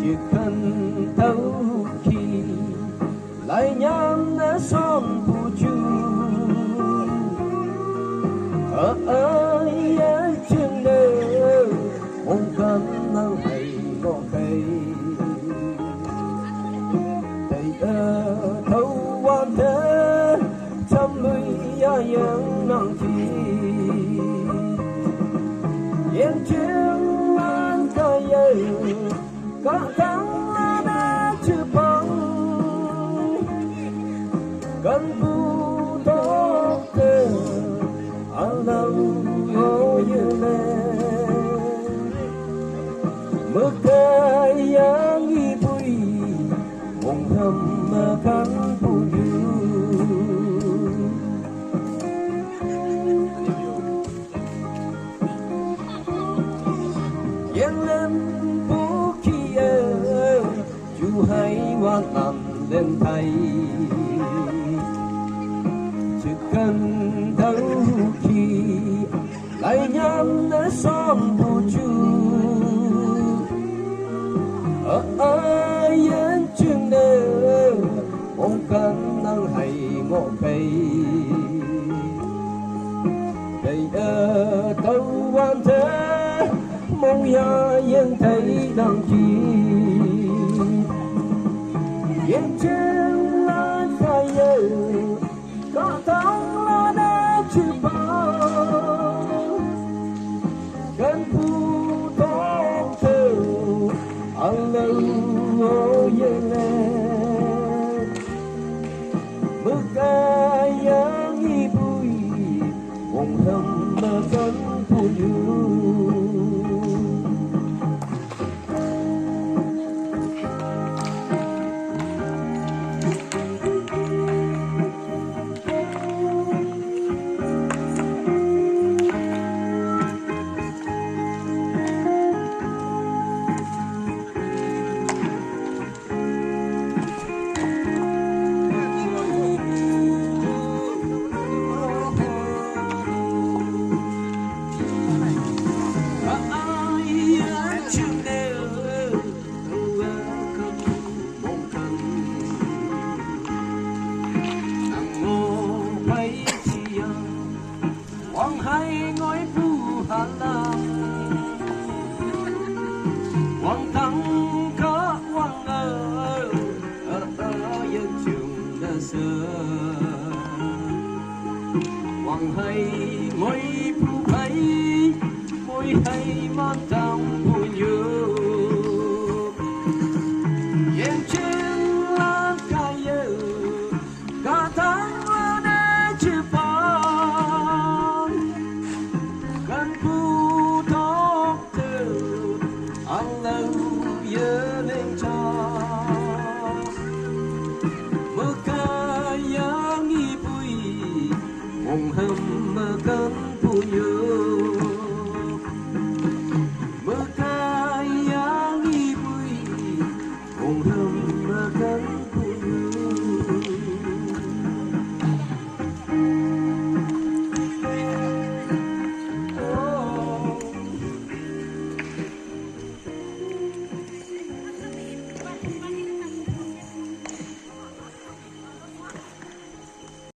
chỉ cần thấu khi lại nhắm đã son phù chu ở ơi trên đời không cần năng hay ngõ cây thầy thấu quan thế trăm lưỡi yang năng chi yên chiếng lan ca dây có thắng đã chưa bằng cần phụ tốt cơ ở đâu ngồi như lên mưa cây yang nghi bụi mong thầm khăn phụ du yên lên vũ khí ơi chú hãy ngoan nằm lên thay chỉ cần thấu khi lại nhắm để son phù chu ở ai yên trường đời không cần năng hay ngõ cây đầy tâu quan thế mong ya yên thấy đằng chi yên trên lá phai ơi có thắng là đã chưa bao gần phu tốt thơ ở lâu ngồi yên lên mưa ca yang nghi bụi cùng thầm mà cánh phù du